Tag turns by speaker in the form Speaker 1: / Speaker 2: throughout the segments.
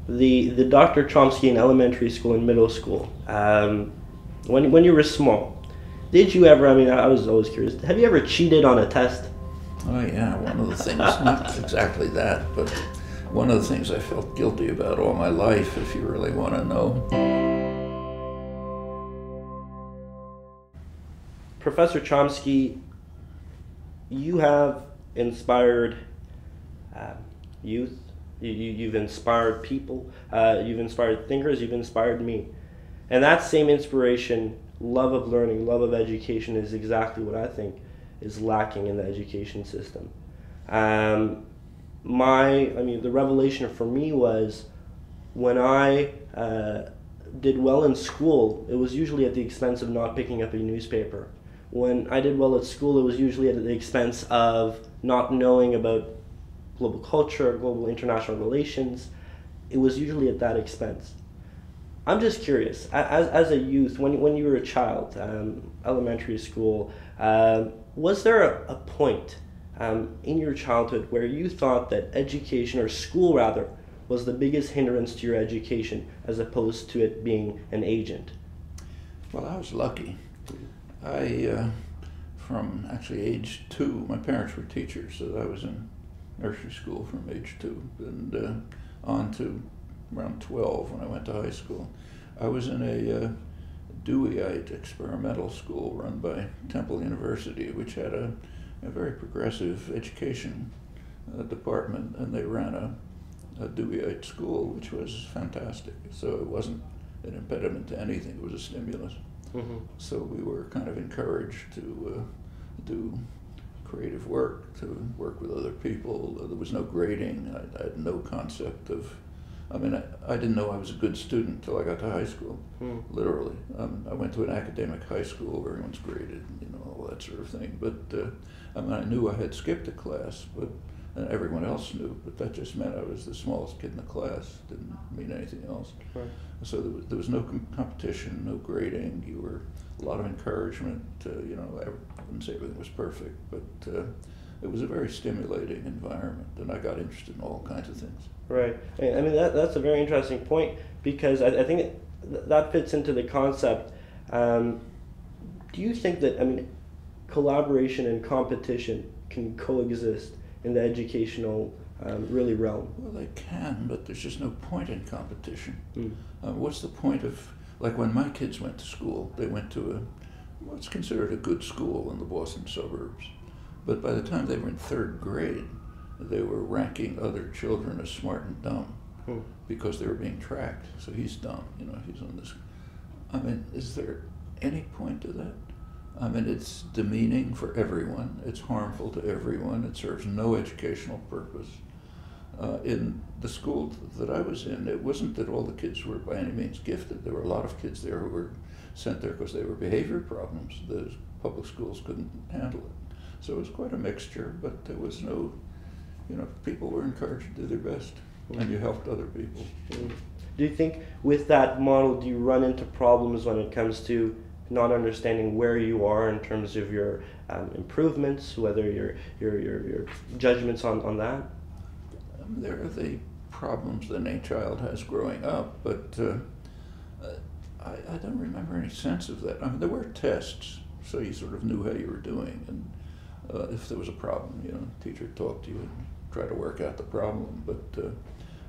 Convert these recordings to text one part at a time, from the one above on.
Speaker 1: the Dr. Chomsky in elementary school and middle school, when you were small, did you ever, I mean, I was always curious, have you ever cheated on a test?
Speaker 2: Oh yeah, one of the things, not exactly that, but one of the things I felt guilty about all my life, if you really want to know.
Speaker 1: Professor Chomsky, you have inspired youth, you've inspired people, you've inspired thinkers, you've inspired me. And that same inspiration, love of learning, love of education is exactly what I think is lacking in the education system. The revelation for me was when I did well in school, it was usually at the expense of not picking up a newspaper. When I did well at school, it was usually at the expense of not knowing about global culture, global international relations. It was usually at that expense. I'm just curious, as a youth, when you were a child, elementary school, was there a point in your childhood where you thought that education, or school rather, was the biggest hindrance to your education as opposed to it being an agent?
Speaker 2: Well, I was lucky. From actually age 2, my parents were teachers, so I was in nursery school from age 2 and on to around 12 when I went to high school. I was in a Deweyite experimental school run by Temple University, which had a very progressive education department, and they ran a Deweyite school, which was fantastic. So it wasn't an impediment to anything, it was a stimulus. Mm-hmm. So we were kind of encouraged to do creative work, to work with other people. There was no grading. I had no concept of, I didn't know I was a good student until I got to high school, literally. I went to an academic high school where everyone's graded, all that sort of thing. But I knew I had skipped a class, but everyone else knew, but that just meant I was the smallest kid in the class. Didn't mean anything else. Right. So there was no competition, no grading. You were a lot of encouragement. I wouldn't say everything was perfect, but it was a very stimulating environment, and I got interested in all kinds of things.
Speaker 1: Right. I mean, that's a very interesting point, because I think that fits into the concept. Do you think that, collaboration and competition can coexist in the educational realm?
Speaker 2: Well, they can, but there's just no point in competition. What's the point of, like when my kids went to school, they went to what's considered a good school in the Boston suburbs. But by the time they were in 3rd grade, they were ranking other children as smart and dumb because they were being tracked. So he's dumb, he's on this. Is there any point to that? It's demeaning for everyone. It's harmful to everyone. It serves no educational purpose. In the school that I was in, it wasn't that all the kids were by any means gifted. There were a lot of kids there who were sent there because they were behavior problems. The public schools couldn't handle it. So it was quite a mixture, but there was no, people were encouraged to do their best, and you helped other people.
Speaker 1: Do you think with that model, do you run into problems when it comes to not understanding where you are in terms of your improvements, whether your judgments on that?
Speaker 2: There are the problems that any child has growing up, but I don't remember any sense of that. There were tests, so you sort of knew how you were doing, and if there was a problem, the teacher talked to you and tried to work out the problem, but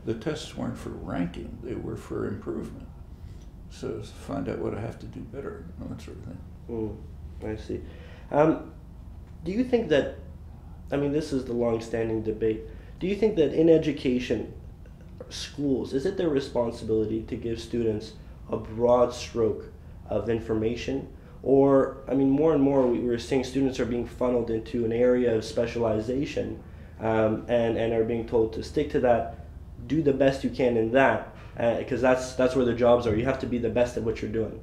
Speaker 2: the tests weren't for ranking, they were for improvement. So find out what I have to do better, that sort of thing.
Speaker 1: I see. Do you think that, this is the long-standing debate, do you think that in education, schools, is it their responsibility to give students a broad stroke of information? Or, more and more we're seeing students are being funneled into an area of specialization and are being told to stick to that, do the best you can in that, because that's where the jobs are. You have to be the best at what you're doing.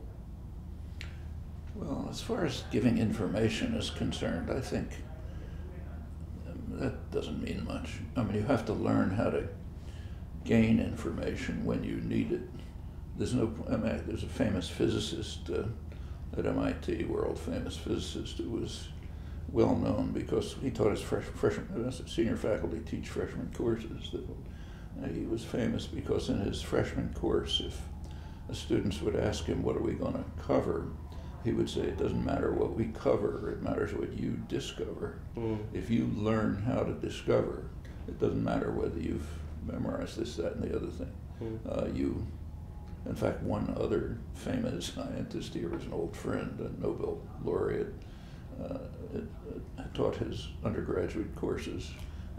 Speaker 2: Well, as far as giving information is concerned, I think that doesn't mean much. You have to learn how to gain information when you need it. There's a famous physicist at MIT, world famous physicist, who was well known because he taught his senior faculty teach freshman courses, that He was famous because in his freshman course, if the students would ask him, what are we going to cover? He would say, it doesn't matter what we cover, it matters what you discover. If you learn how to discover, it doesn't matter whether you've memorized this, that, and the other thing. In fact, one other famous scientist here is an old friend, a Nobel laureate, taught his undergraduate courses.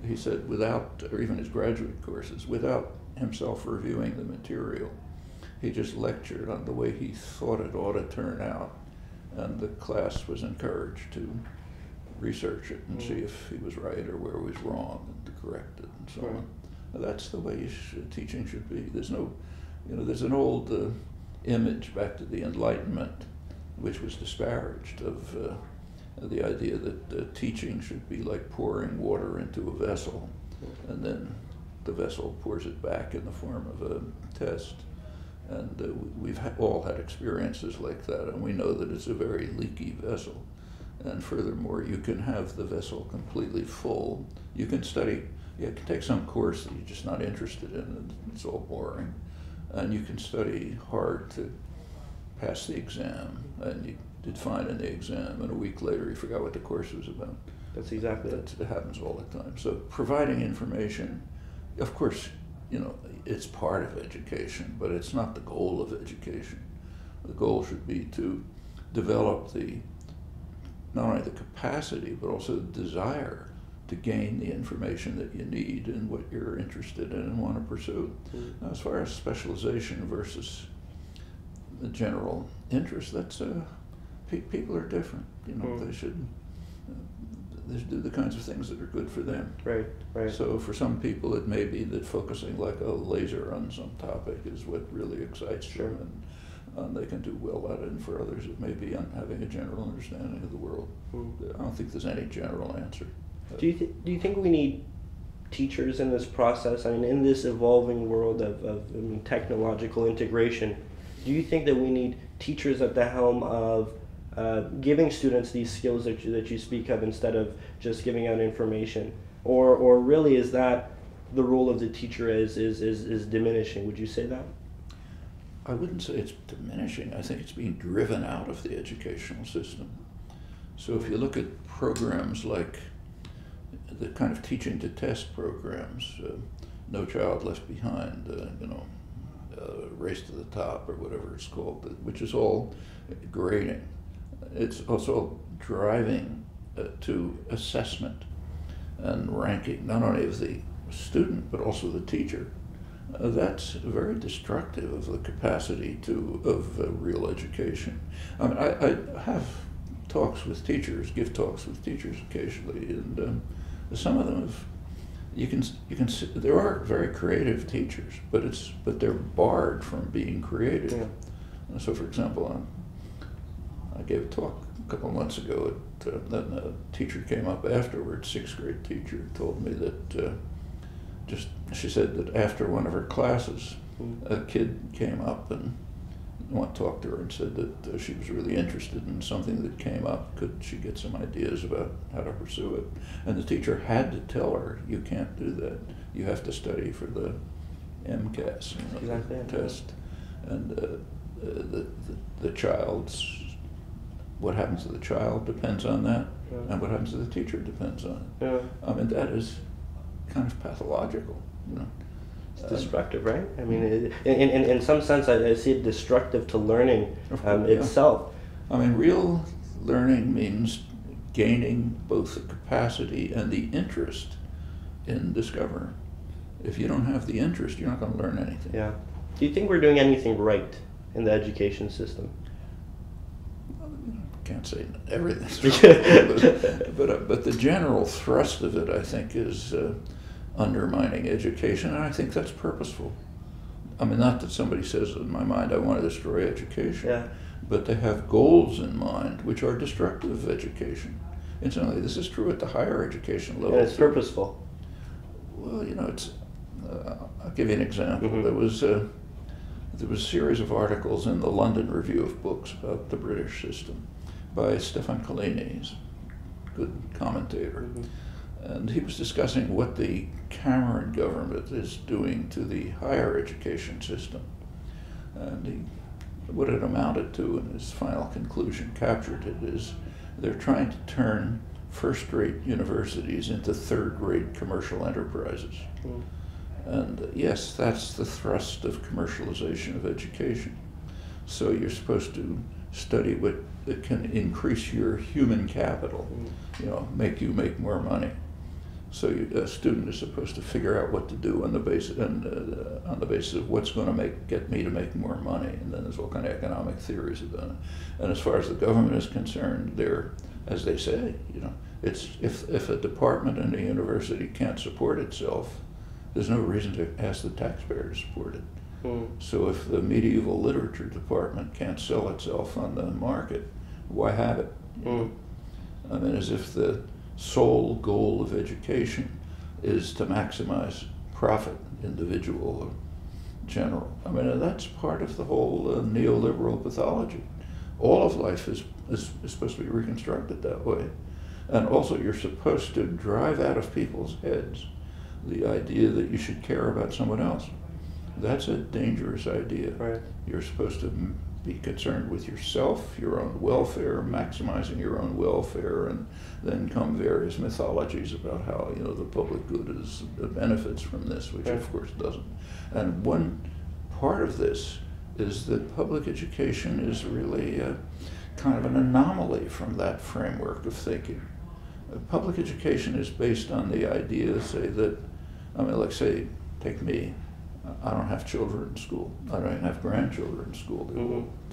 Speaker 2: He said, or even his graduate courses, without himself reviewing the material, he just lectured on the way he thought it ought to turn out, and the class was encouraged to research it and see if he was right or where he was wrong and to correct it and so on. That's the way teaching should be. There's no, there's an old image back to the Enlightenment, which was disparaged, of the idea that teaching should be like pouring water into a vessel, and then the vessel pours it back in the form of a test. And we've all had experiences like that, and we know that it's a very leaky vessel. And furthermore, you can have the vessel completely full. You can take some course that you're just not interested in, and it's all boring. And you can study hard to pass the exam, and you did fine in the exam, and a week later you forgot what the course was about.
Speaker 1: That's exactly
Speaker 2: it. It happens all the time. So providing information, of course, it's part of education, but it's not the goal of education. The goal should be to develop not only the capacity, but also the desire to gain the information that you need and what you're interested in and want to pursue. Now, as far as specialization versus the general interest, that's people are different. They should do the kinds of things that are good for them.
Speaker 1: Right.
Speaker 2: So for some people, it may be that focusing like a laser on some topic is what really excites them, and they can do well at it. And for others, it may be on having a general understanding of the world. I don't think there's any general answer.
Speaker 1: Do you think we need teachers in this process? I mean, in this evolving world of technological integration, do you think that we need teachers at the helm of giving students these skills that you speak of instead of just giving out information, or really is that the role of the teacher is diminishing? Would you say that?
Speaker 2: I wouldn't say it's diminishing. I think it's being driven out of the educational system. So if you look at programs like the kind of teaching to test programs, No Child Left Behind, Race to the Top, or whatever it's called, which is all grading. It's also driving to assessment and ranking, not only of the student, but also the teacher. That's very destructive of the capacity of real education. I mean, I have talks with teachers, give talks with teachers occasionally, and some of them you can see, there are very creative teachers, but they're barred from being creative. Yeah. So, for example, I gave a talk a couple of months ago, then a teacher came up afterwards, 6th grade teacher, told me that she said that after one of her classes, a kid came up and wanted to talk to her and said that she was really interested in something that came up. Could she get some ideas about how to pursue it? And the teacher had to tell her, you can't do that. You have to study for the MCAS, the test. And the child's, what happens to the child depends on that, and what happens to the teacher depends on it.
Speaker 1: Yeah.
Speaker 2: I mean, that is kind of pathological,
Speaker 1: It's destructive, right? I mean, in some sense, I see it destructive to learning itself.
Speaker 2: I mean, real learning means gaining both the capacity and the interest in discovering. If you don't have the interest, you're not going to learn anything.
Speaker 1: Yeah. Do you think we're doing anything right in the education system?
Speaker 2: Can't say everything's right, but the general thrust of it, I think, is undermining education, and I think that's purposeful. I mean, not that somebody says in my mind, I want to destroy education, but they have goals in mind which are destructive of education. Incidentally, this is true at the higher education level.
Speaker 1: And it's purposeful.
Speaker 2: Well, it's. I'll give you an example. There was a series of articles in the London Review of Books about the British system by Stefan Collini, he's a good commentator. And he was discussing what the Cameron government is doing to the higher education system. And what it amounted to in his final conclusion, captured it, is they're trying to turn first-rate universities into third-rate commercial enterprises. Mm. And yes, that's the thrust of commercialization of education. So you're supposed to study what can increase your human capital, make you make more money. So a student is supposed to figure out what to do on the basis of what's going to get me to make more money, and then there's all kind of economic theories about it. And as far as the government is concerned, they're, as they say, it's if a department in a university can't support itself, there's no reason to ask the taxpayer to support it. Mm. So if the medieval literature department can't sell itself on the market, why have it? Mm. I mean, as if the sole goal of education is to maximize profit, individual or general. I mean, that's part of the whole neoliberal pathology. All of life is supposed to be reconstructed that way. And also you're supposed to drive out of people's heads the idea that you should care about someone else. That's a dangerous idea. Right. You're supposed to be concerned with yourself, your own welfare, maximizing your own welfare, and then come various mythologies about how the public good benefits from this, which of course doesn't. And one part of this is that public education is really kind of an anomaly from that framework of thinking. Public education is based on the idea, say that, say, take me. I don't have children in school. I don't even have grandchildren in school. They're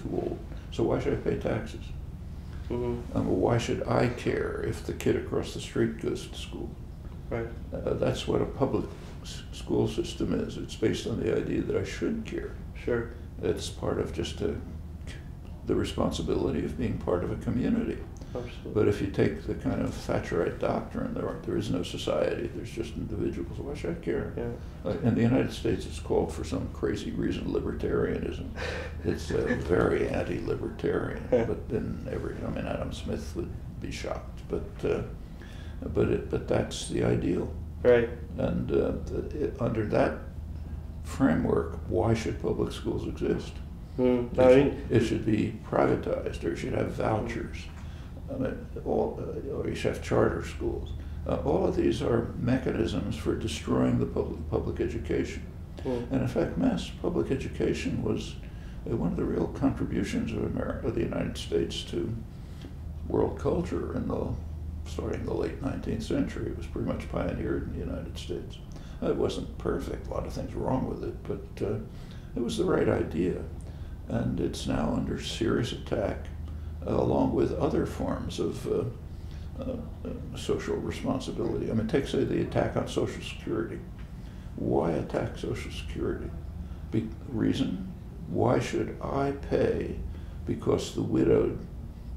Speaker 2: too old. So why should I pay taxes? Why should I care if the kid across the street goes to school? Right. That's what a public school system is. It's based on the idea that I should care. Sure. It's part of just the responsibility of being part of a community. Absolutely. But if you take the kind of Thatcherite doctrine, there is no society, there's just individuals. Why should I care? Yeah. In the United States, it's called, for some crazy reason, libertarianism. It's very anti-libertarian. But then Adam Smith would be shocked. But that's the ideal. Right. And under that framework, why should public schools exist? It should be privatized, or you should have vouchers. Or you should have charter schools. All of these are mechanisms for destroying the public education. And in fact, mass public education was one of the real contributions of the United States to world culture starting in the late 19th century. It was pretty much pioneered in the United States. It wasn't perfect, a lot of things wrong with it, but it was the right idea. And it's now under serious attack, along with other forms of social responsibility. Take, say, the attack on Social Security. Why attack Social Security? Reason, why should I pay because the widowed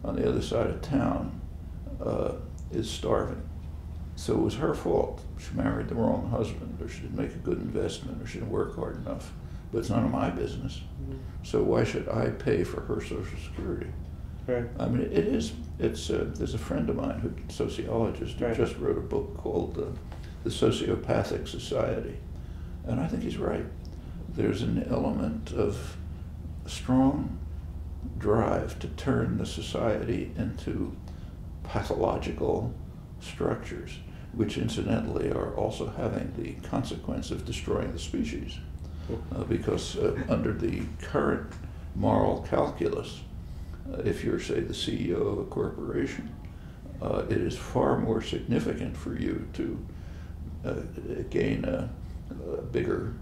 Speaker 2: on the other side of town is starving? So it was her fault. She married the wrong husband, or she didn't make a good investment, or she didn't work hard enough. But it's none of my business. So why should I pay for her Social Security? Right. There's a friend of mine, a sociologist, who just wrote a book called The Sociopathic Society. And I think he's right. There's an element of strong drive to turn the society into pathological structures, which incidentally are also having the consequence of destroying the species. Because under the current moral calculus, if you're, say, the CEO of a corporation, it is far more significant for you to gain a bigger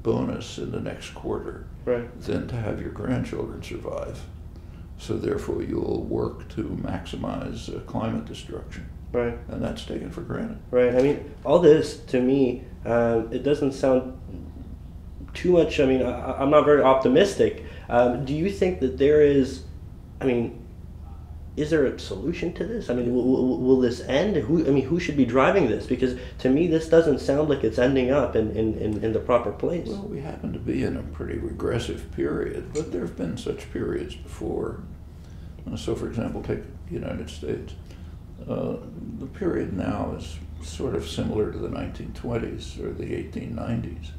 Speaker 2: bonus in the next quarter than to have your grandchildren survive. So therefore you'll work to maximize climate destruction. Right. And that's taken for granted.
Speaker 1: Right. All this, to me, it doesn't sound too much, I'm not very optimistic. Do you think that there is, is there a solution to this? Will this end? Who should be driving this? Because to me, this doesn't sound like it's ending up in the proper place.
Speaker 2: Well, we happen to be in a pretty regressive period, but there have been such periods before. So, for example, take the United States. The period now is sort of similar to the 1920s or the 1890s,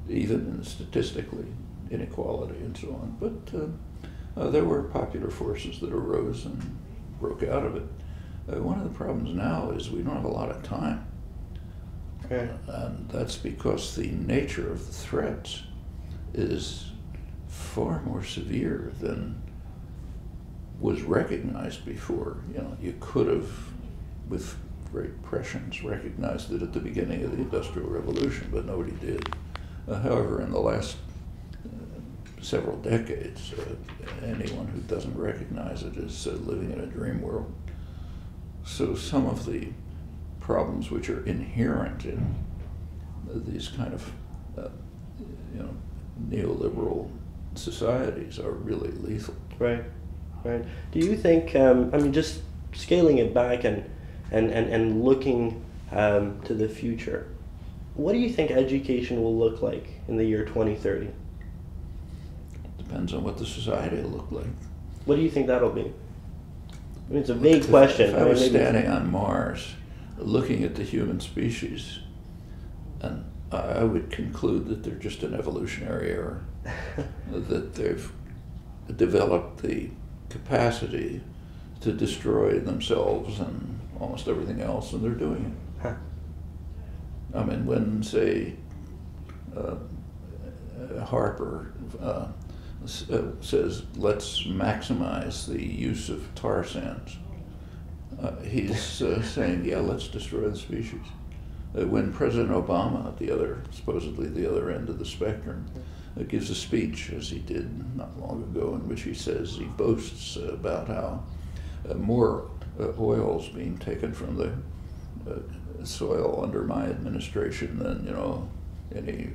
Speaker 2: even in statistically inequality and so on. But there were popular forces that arose and broke out of it. One of the problems now is we don't have a lot of time.
Speaker 1: Okay.
Speaker 2: And that's because the nature of the threats is far more severe than was recognized before. You know, you could have, with great prescience, recognized it at the beginning of the Industrial Revolution, but nobody did. However, in the last several decades, anyone who doesn't recognize it is living in a dream world. So some of the problems which are inherent in these kind of neoliberal societies are really lethal.
Speaker 1: Right, right. Do you think, I mean, just scaling it back and looking to the future, what do you think education will look like in the year 2030?
Speaker 2: Depends on what the society will look like.
Speaker 1: What do you think that'll be? I mean, it's a vague question.
Speaker 2: If I was standing on Mars, looking at the human species, and I would conclude that they're just an evolutionary error, that they've developed the capacity to destroy themselves and almost everything else, and they're doing it.
Speaker 1: Huh.
Speaker 2: I mean, when, say, Harper says, let's maximize the use of tar sands, he's saying, yeah, let's destroy the species. When President Obama, at the other, supposedly the other end of the spectrum, gives a speech, as he did not long ago, in which he says, he boasts about how more oil is being taken from the soil under my administration than, any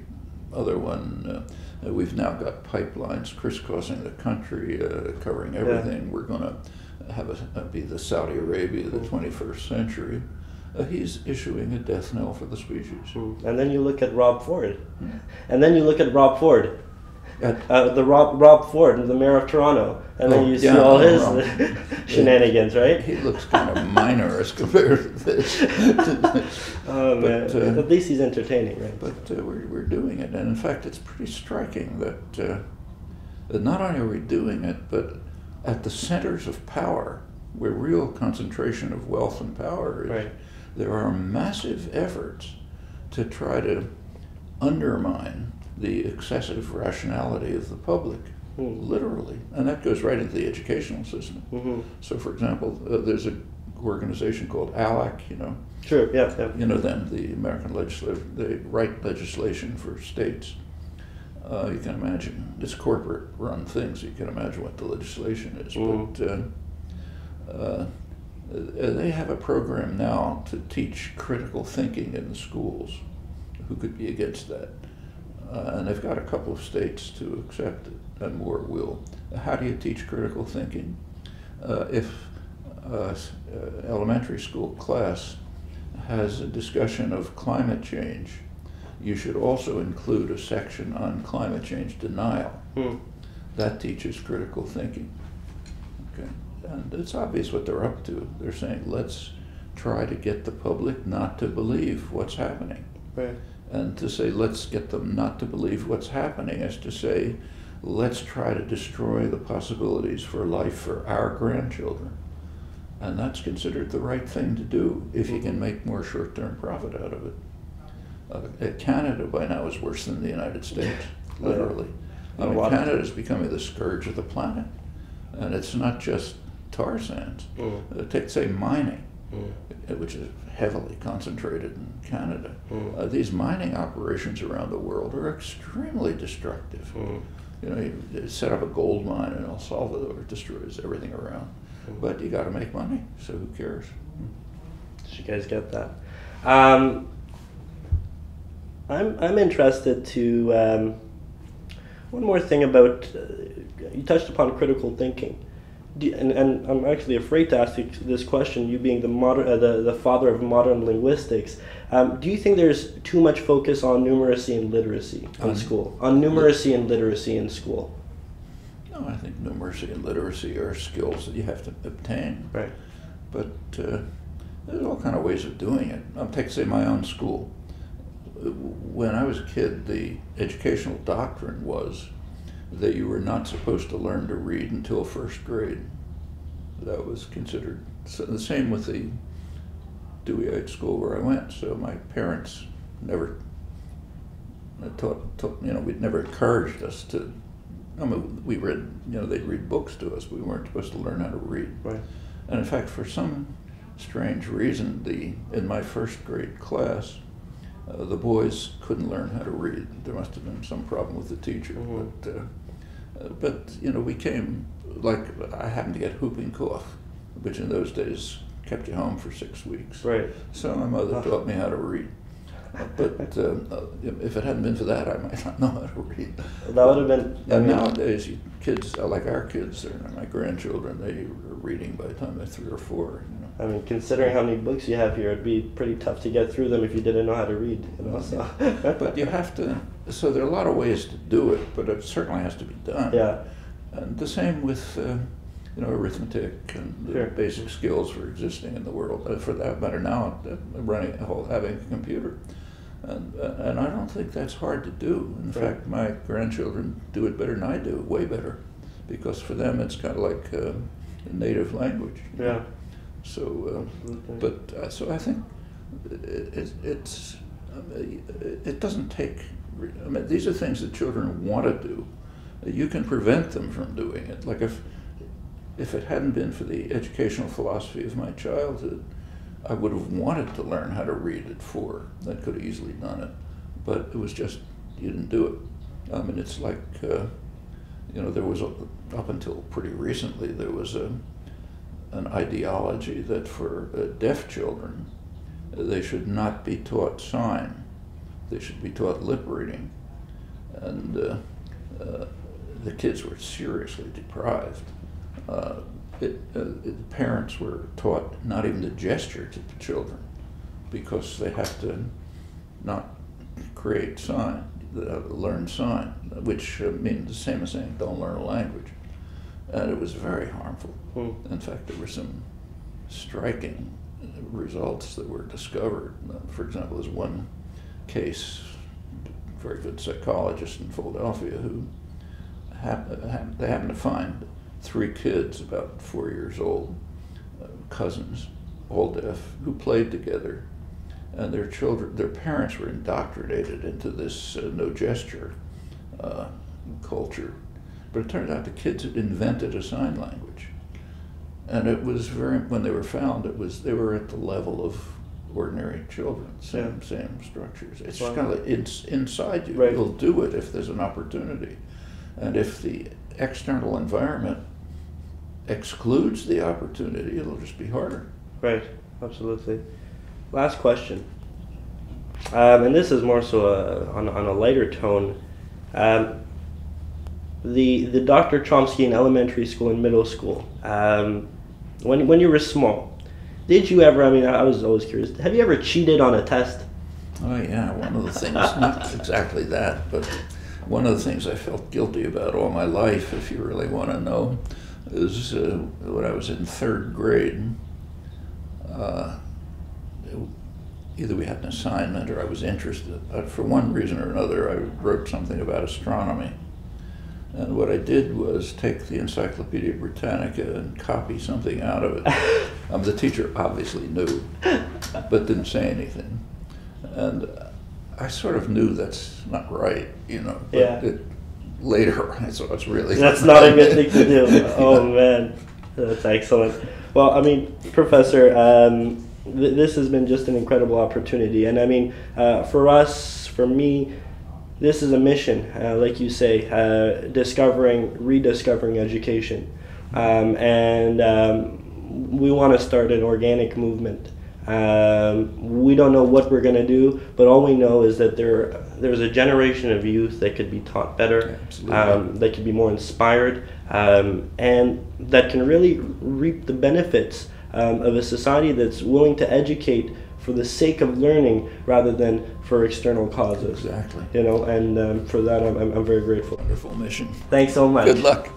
Speaker 2: other one. We've now got pipelines crisscrossing the country, covering everything. Yeah. We're going to have be the Saudi Arabia of the 21st century. He's issuing a death knell for the species.
Speaker 1: And then you look at Rob Ford. And then you look at Rob Ford. Rob Ford, the mayor of Toronto. And then you see all his shenanigans, right?
Speaker 2: He looks kind of minor as compared to this.
Speaker 1: Oh, man. But at least he's entertaining, right?
Speaker 2: But we're doing it. And in fact, it's pretty striking that not only are we doing it, but at the centers of power, where real concentration of wealth and power is, right, there are massive efforts to try to undermine the excessive rationality of the public, literally. And that goes right into the educational system. Mm-hmm. So, for example, there's an organization called ALAC,
Speaker 1: Sure, yeah.
Speaker 2: You know them, the American legislature. They write legislation for states. You can imagine, it's corporate-run things. You can imagine what the legislation is. Mm-hmm. But they have a program now to teach critical thinking in the schools. Who could be against that? And they've got a couple of states to accept it, and more will. How do you teach critical thinking? If elementary school class has a discussion of climate change, you should also include a section on climate change denial. That teaches critical thinking. Okay. And it's obvious what they're up to. They're saying, let's try to get the public not to believe what's happening.
Speaker 1: Right.
Speaker 2: And to say, let's get them not to believe what's happening is to say, let's try to destroy the possibilities for life for our grandchildren. And that's considered the right thing to do if you can make more short-term profit out of it. Canada by now is worse than the United States, literally. Canada is becoming the scourge of the planet. And it's not just tar sands. Take, say, mining, which is heavily concentrated in Canada. These mining operations around the world are extremely destructive. You set up a gold mine in El Salvador, it destroys everything around. But you got to make money, so who cares?
Speaker 1: Did you guys get that? I'm interested to one more thing about you touched upon critical thinking. And I'm actually afraid to ask you this question, you being the father of modern linguistics. Do you think there's too much focus on numeracy and literacy in school? On numeracy and literacy in school?
Speaker 2: No, I think numeracy and literacy are skills that you have to obtain.
Speaker 1: Right.
Speaker 2: But There's all kind of ways of doing it. Take, say, my own school. When I was a kid, the educational doctrine was that you were not supposed to learn to read until first grade. That was considered, so the same with the Deweyite school where I went. So my parents never we'd never encouraged us to, we read, they'd read books to us, but we weren't supposed to learn how to read.
Speaker 1: Right.
Speaker 2: And in fact, for some strange reason, in my first grade class, the boys couldn't learn how to read. There must have been some problem with the teacher. Mm-hmm. But we came, like, I happened to get whooping cough, which in those days kept you home for 6 weeks.
Speaker 1: Right.
Speaker 2: So my mother taught me how to read. But if it hadn't been for that, I might not know how to read.
Speaker 1: That would have been.
Speaker 2: And nowadays, kids, like our kids, my grandchildren, they are reading by the time they're 3 or 4.
Speaker 1: I mean, considering how many books you have here, it'd be pretty tough to get through them if you didn't know how to read. So.
Speaker 2: But you have to. So there are a lot of ways to do it, but it certainly has to be done.
Speaker 1: Yeah.
Speaker 2: And the same with arithmetic and the basic skills for existing in the world. For that matter, now having a computer. And I don't think that's hard to do. In fact, my grandchildren do it better than I do, way better, because for them it's kind of like a native language.
Speaker 1: Yeah.
Speaker 2: So, so I think it doesn't take. I mean, these are things that children want to do. You can prevent them from doing it. Like if it hadn't been for the educational philosophy of my childhood, I would have wanted to learn how to read at 4. I could have easily done it, but it was just, you didn't do it. I mean, it's like, there was, up until pretty recently, there was an ideology that for deaf children, they should not be taught sign. They should be taught lip reading. And the kids were seriously deprived. Parents were taught not even to gesture to the children because they have to not create sign, learn sign, which means the same as saying don't learn a language. And it was very harmful. In fact, there were some striking results that were discovered. For example, there's one case, a very good psychologist in Philadelphia who they happened to find 3 kids about 4 years old, cousins, all deaf, who played together, and their parents were indoctrinated into this no gesture culture. But it turned out the kids had invented a sign language, and it was when they were found, they were at the level of ordinary children, same structures. It's kind of it's inside you.
Speaker 1: Right.
Speaker 2: You'll do it if there's an opportunity, and if the external environment excludes the opportunity, it'll just be harder.
Speaker 1: Right, absolutely. Last question, and this is more so on a lighter tone. The Dr. Chomsky in elementary school and middle school, when you were small, did you ever, I was always curious, have you ever cheated on a test?
Speaker 2: Oh yeah, one of the things, not exactly that, but one of the things I felt guilty about all my life, if you really want to know, is when I was in 3rd grade. Either we had an assignment or I was interested. For one reason or another, I wrote something about astronomy. And what I did was take the Encyclopedia Britannica and copy something out of it. The teacher obviously knew, but didn't say anything. And I sort of knew that's not right, but later I saw it's really
Speaker 1: that's not a good thing to do. Oh man, that's excellent. Well, Professor, this has been just an incredible opportunity, and for me, this is a mission, like you say, rediscovering education, and we want to start an organic movement. We don't know what we're going to do, but all we know is that there's a generation of youth that could be taught better, that could be more inspired, and that can really reap the benefits of a society that's willing to educate for the sake of learning rather than for external causes.
Speaker 2: Exactly.
Speaker 1: And for that I'm very grateful.
Speaker 2: Wonderful mission.
Speaker 1: Thanks so much.
Speaker 2: Good luck.